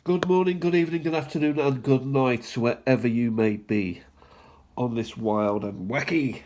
Good morning, good evening, good afternoon, and good night, wherever you may be on this wild and wacky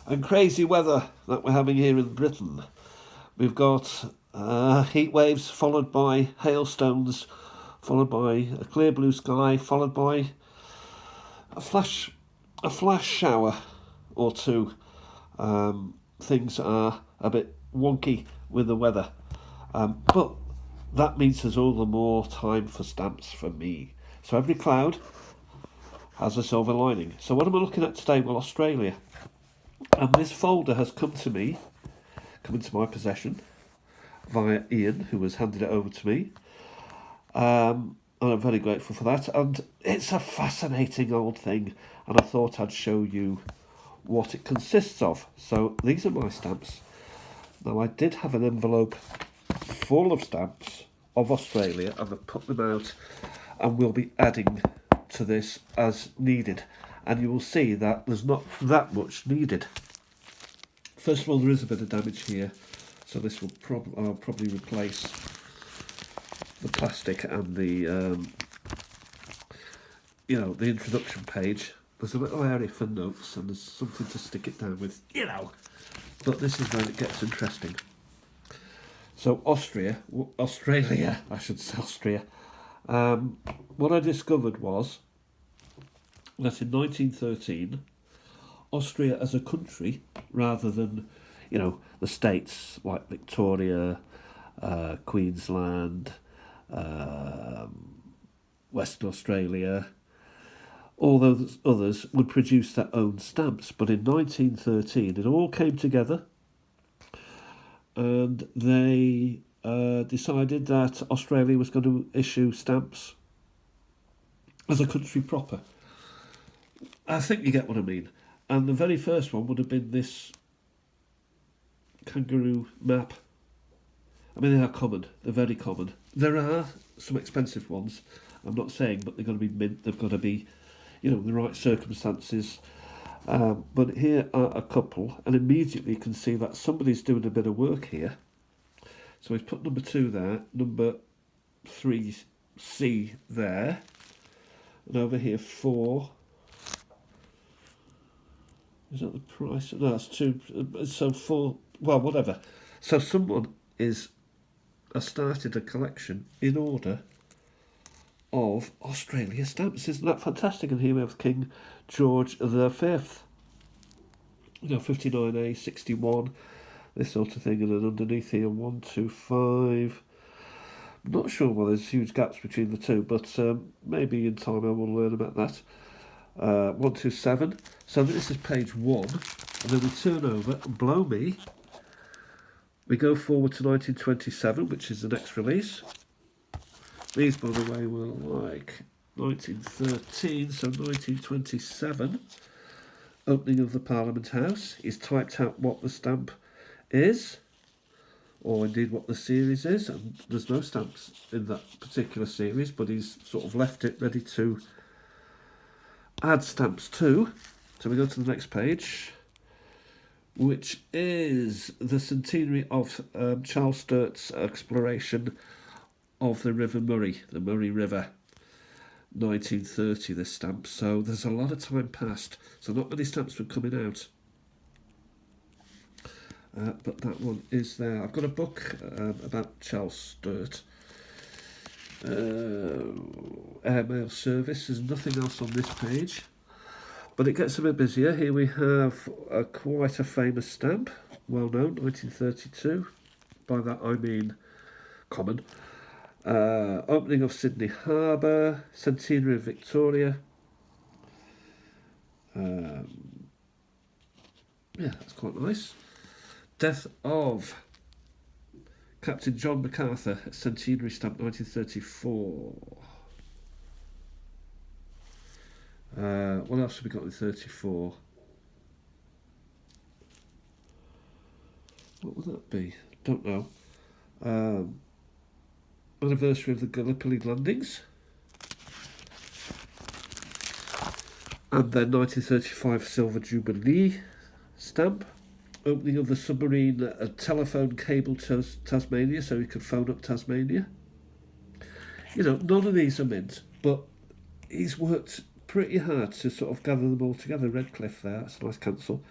and crazy weather that we're having here in Britain. We've got heat waves followed by hailstones, followed by a clear blue sky, followed by a flash shower or two. Things are a bit wonky with the weather, but that means there's all the more time for stamps for me. So every cloud has a silver lining. So what am I looking at today? Well, Australia. And this folder has come into my possession via Ian, who has handed it over to me. And I'm very grateful for that. And it's a fascinating old thing. And I thought I'd show you what it consists of. So these are my stamps. Now, I did have an envelope full of stamps of Australia, and I've put them out, and we'll be adding to this as needed. And you will see that there's not that much needed. First of all, there is a bit of damage here, so this will I'll probably replace the plastic and the the introduction page. There's a little area for notes, and there's something to stick it down with, But this is when it gets interesting. So Australia, I should say Austria. What I discovered was that in 1913, Austria as a country, rather than, the states like Victoria, Queensland, Western Australia, all those others would produce their own stamps. But in 1913, it all came together, and they decided that Australia was going to issue stamps as a country proper. I think you get what I mean. And the very first one would have been this kangaroo map. I mean, they are common. They're very common. There are some expensive ones, I'm not saying, but they've got to be mint. They've got to be, the right circumstances. But here are a couple, and immediately you can see that somebody's doing a bit of work here. So he's put number 2 there, number 3C there, and over here 4. Is that the price? No, that's 2. So 4. Well, whatever. So someone has started a collection in order of Australia stamps. Isn't that fantastic? And here we have King George V. 59A, 61, this sort of thing, and then underneath here 1, 2, 5. I'm not sure why there's huge gaps between the two, but maybe in time I will learn about that. 1, 2, 7. So this is page 1, and then we turn over and blow me. We go forward to 1927, which is the next release. These, by the way, were like 1913, so 1927. Opening of the Parliament House. He's typed out what the stamp is, or indeed what the series is, and there's no stamps in that particular series, but he's sort of left it ready to add stamps to. So we go to the next page, which is the centenary of Charles Sturt's exploration of the River Murray, the Murray River. 1930, this stamp. So there's a lot of time passed. So not many stamps were coming out. But that one is there. I've got a book about Charles Sturt. Airmail service. There's nothing else on this page. But it gets a bit busier. Here we have quite a famous stamp. Well known, 1932. By that I mean common. Opening of Sydney Harbour, centenary of Victoria. Yeah, that's quite nice. Death of Captain John MacArthur, centenary stamp, 1934. What else have we got in 34? What would that be? Don't know. Anniversary of the Gallipoli landings, and then 1935 Silver Jubilee stamp. Opening of the submarine telephone cable to Tasmania, so you could phone up Tasmania. You know, none of these are mint, but he's worked pretty hard to sort of gather them all together. Redcliffe there, that's a nice council.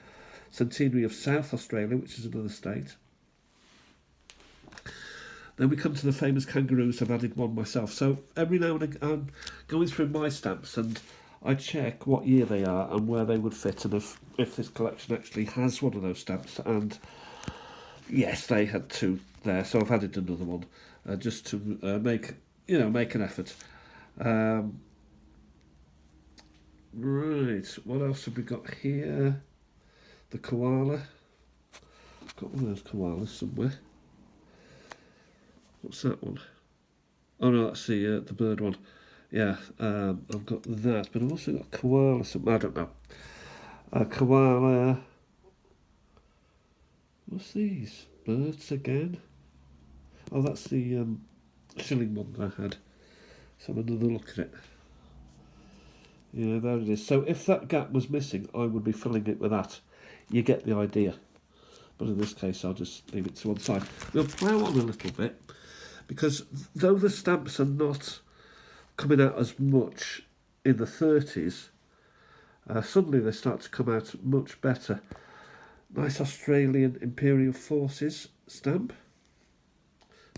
Centenary of South Australia, which is another state. Then we come to the famous kangaroos. I've added one myself. So every now and again, I'm going through my stamps and I check what year they are and where they would fit, and if this collection actually has one of those stamps. And yes, they had two there, so I've added another one just to make an effort. Right, what else have we got here? The koala. Got one of those koalas somewhere. What's that one? Oh no, that's the bird one. Yeah, I've got that, but I've also got koala. I don't know. Koala. What's these? Birds again? Oh, that's the shilling one that I had. Let's have another look at it. Yeah, there it is. So if that gap was missing, I would be filling it with that. You get the idea. But in this case, I'll just leave it to one side. We'll plough on a little bit, because though the stamps are not coming out as much in the 30s, suddenly they start to come out much better. Nice Australian Imperial Forces stamp.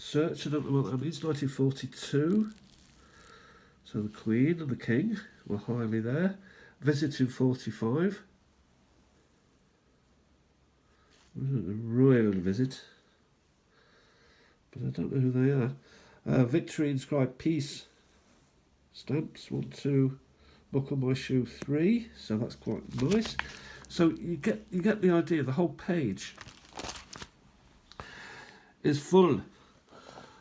Search, I don't know what that means, 1942. So the Queen and the King were highly there. Visit in 45. A royal visit. But I don't know who they are. Victory inscribed peace. Stamps, 1, 2. Buckle my shoe, 3. So that's quite nice. So you get the idea. The whole page is full.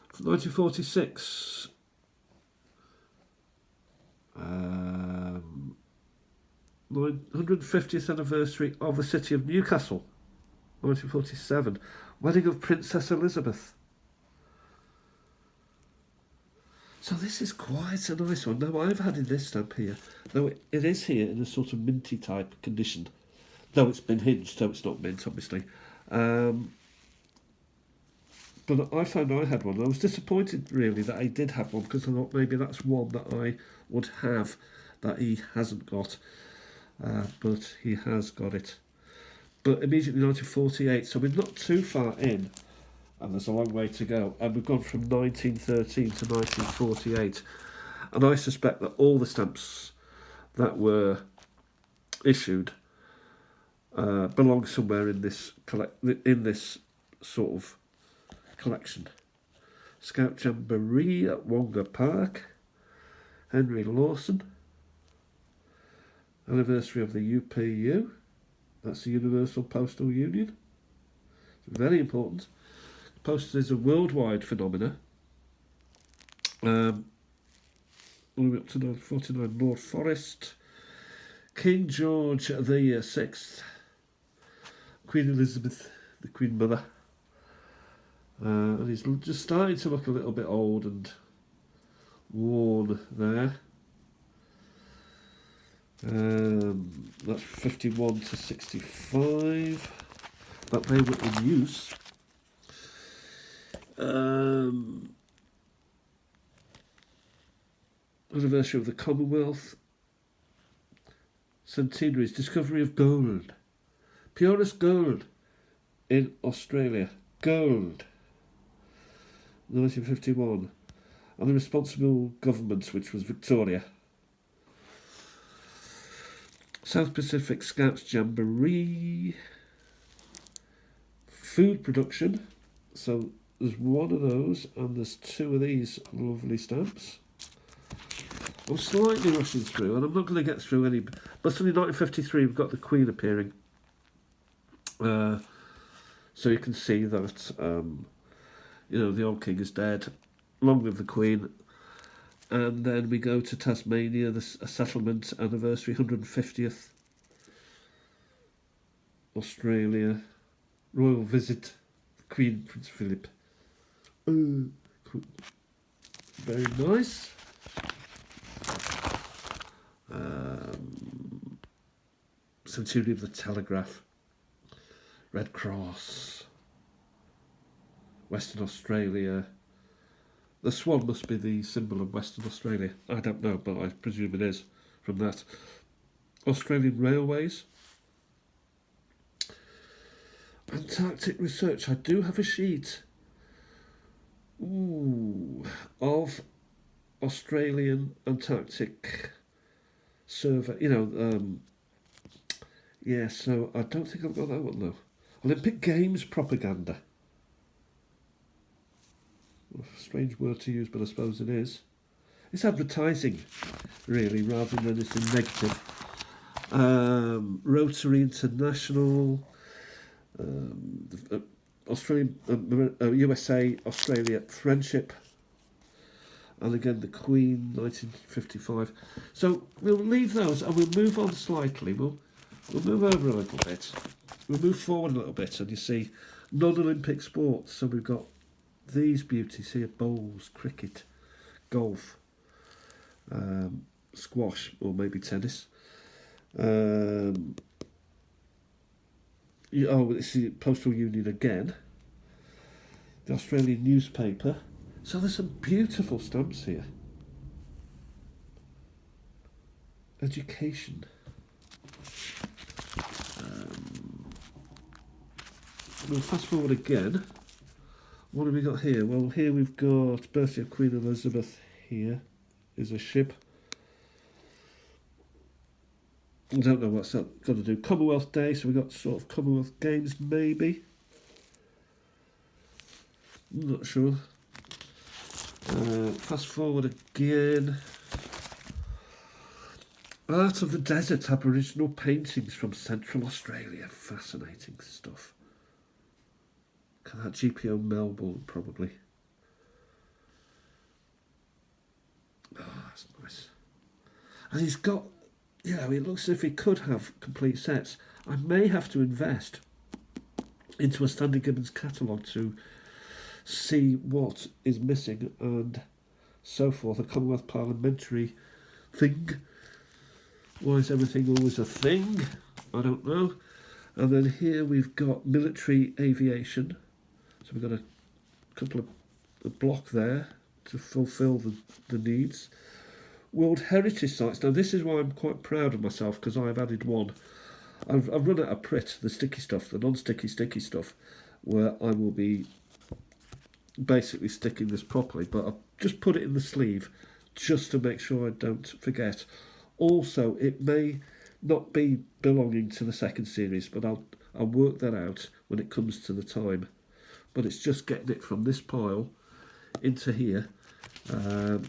From 1946. 150th anniversary of the city of Newcastle. 1947. Wedding of Princess Elizabeth. So this is quite a nice one. Now, I've added this stamp here. Though it is here in a sort of minty type condition. Though it's been hinged, so it's not mint, obviously. But I found I had one. I was disappointed, really, that I did have one, because I thought maybe that's one that I would have that he hasn't got. But he has got it. But immediately 1948, so we're not too far in, and there's a long way to go. And we've gone from 1913 to 1948. And I suspect that all the stamps that were issued belong somewhere in this sort of collection. Scout Jamboree at Wonga Park. Henry Lawson. Anniversary of the UPU. That's the Universal Postal Union. It's very important. Postal is a worldwide phenomenon. All the way up to 1949, Lord Forest. King George the Sixth. Queen Elizabeth, the Queen Mother. And he's just starting to look a little bit old and worn there. That's 51 to 65. But they were in use. Anniversary of the Commonwealth. Centenaries, discovery of gold. Purest gold in Australia. Gold. 1951. And the responsible government, which was Victoria. South Pacific Scouts Jamboree. Food production. So there's one of those, and there's two of these lovely stamps. I'm slightly rushing through, and I'm not going to get through any. But suddenly, 1953, we've got the Queen appearing. So you can see that, the old king is dead. Long live the Queen. And then we go to Tasmania, a settlement anniversary, 150th. Australia, royal visit, Queen, Prince Philip. Very nice. Centenary of the Telegraph. Red Cross. Western Australia. The swan must be the symbol of Western Australia. I don't know, but I presume it is from that. Australian Railways. Antarctic research. I do have a sheet. Of Australian Antarctic survey. Yeah, so I don't think I've got that one though. Olympic Games propaganda. Strange word to use, but I suppose it is. It's advertising, really, rather than anything negative. Rotary International, Australian, USA, Australia Friendship, and again the Queen, 1955. So we'll leave those and we'll move on slightly. We'll move over a little bit. We'll move forward a little bit, and you see non-Olympic sports. So we've got these beauties here: bowls, cricket, golf, squash, or maybe tennis. It's the Postal Union again. The Australian newspaper. So there's some beautiful stamps here. Education. We'll fast forward again. What have we got here? Well, here we've got birthday of Queen Elizabeth. Here is a ship. I don't know what's that got to do. Commonwealth Day, so we've got sort of Commonwealth Games, maybe. I'm not sure. Fast forward again. Art of the Desert, Aboriginal paintings from Central Australia. Fascinating stuff. That GPO Melbourne, probably. Oh, that's nice. And he's got, it looks as if he could have complete sets. I may have to invest into a Stanley Gibbons catalogue to see what is missing and so forth. A Commonwealth Parliamentary thing. Why is everything always a thing? I don't know. And then here we've got military aviation. So we've got a couple of a block there to fulfil the needs. World Heritage Sites. Now this is why I'm quite proud of myself, because I've added one. I've run out of Prit, the sticky stuff, the non-sticky sticky stuff, where I will be basically sticking this properly, but I've just put it in the sleeve just to make sure I don't forget. Also, it may not be belonging to the second series, but I'll work that out when it comes to the time. But it's just getting it from this pile into here to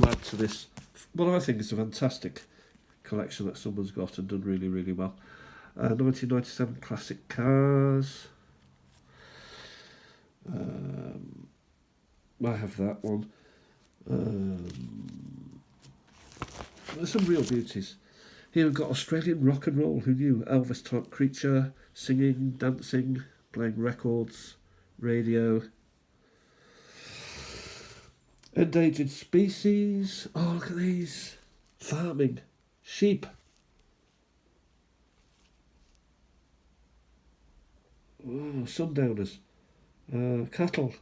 add to this, what I think is a fantastic collection that someone's got and done really, really well. 1997 classic cars. I have that one. There's some real beauties. Here we've got Australian rock and roll. Who knew? Elvis type creature, singing, dancing, playing records, radio. Endangered species. Oh, look at these. Farming. Sheep. Oh, sundowners. Cattle.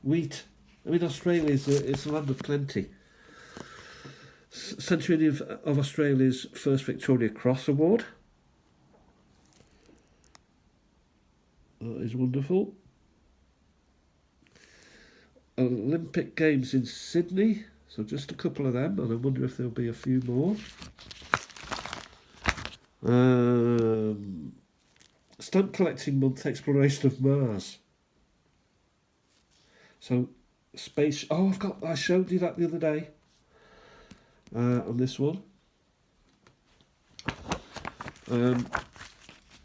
Wheat. I mean, Australia is a land of plenty. Centenary of Australia's first Victoria Cross Award. That is wonderful. Olympic Games in Sydney. So just a couple of them, and I wonder if there'll be a few more. Stamp collecting month, exploration of Mars. So space. Oh, I showed you that the other day. On this one.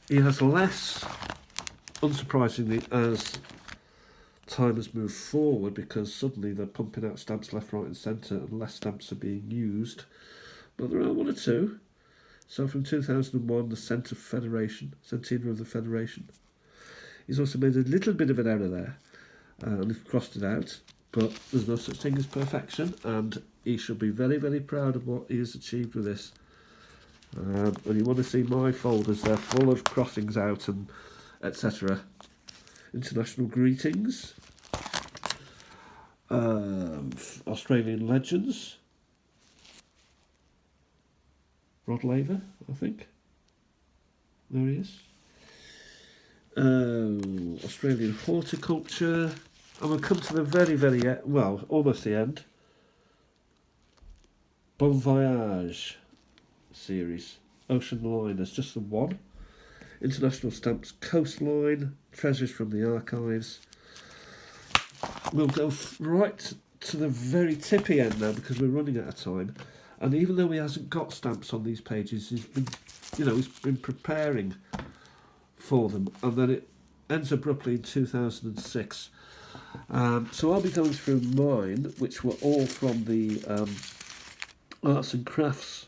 He has less, unsurprisingly, as time has moved forward, because suddenly they're pumping out stamps left, right and centre and less stamps are being used. But there are one or two. So from 2001, the Centenary of the Federation. He's also made a little bit of an error there, and he's crossed it out. But there's no such thing as perfection, and he should be very, very proud of what he has achieved with this. And you want to see my folders, they're full of crossings out and etc. International greetings. Australian Legends. Rod Laver, I think. There he is. Australian Horticulture. And we'll come to the very well, almost the end. Bon Voyage series. Ocean Liners, just the one. International Stamps Coastline. Treasures from the Archives. We'll go right to the very tippy end now because we're running out of time. And even though he hasn't got stamps on these pages, he's been preparing for them, and then it ends abruptly in 2006. So I'll be going through mine, which were all from the Arts and Crafts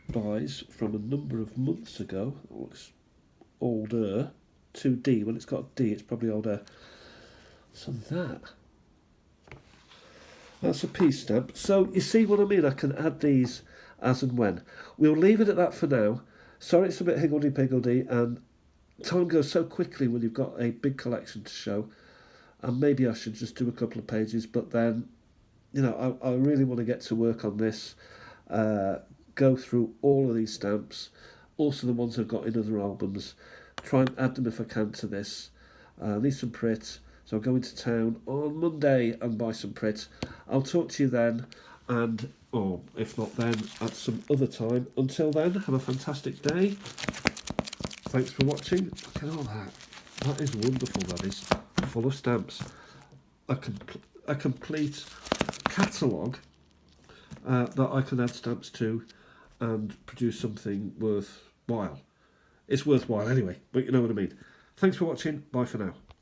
buys from a number of months ago. It looks older. 2D. When it's got a D, it's probably older. So that's a P stamp. So you see what I mean? I can add these as and when. We'll leave it at that for now. Sorry it's a bit higgledy-piggledy, and time goes so quickly when you've got a big collection to show, and maybe I should just do a couple of pages, but then, I really want to get to work on this, go through all of these stamps, also the ones I've got in other albums, try and add them if I can to this. Need some Prit, so I'll go into town on Monday and buy some Prit. I'll talk to you then, or if not then, at some other time. Until then, have a fantastic day. Thanks for watching. Look at all that. That is wonderful, that is. Full of stamps. A complete catalogue that I can add stamps to and produce something worthwhile. It's worthwhile anyway, but you know what I mean. Thanks for watching. Bye for now.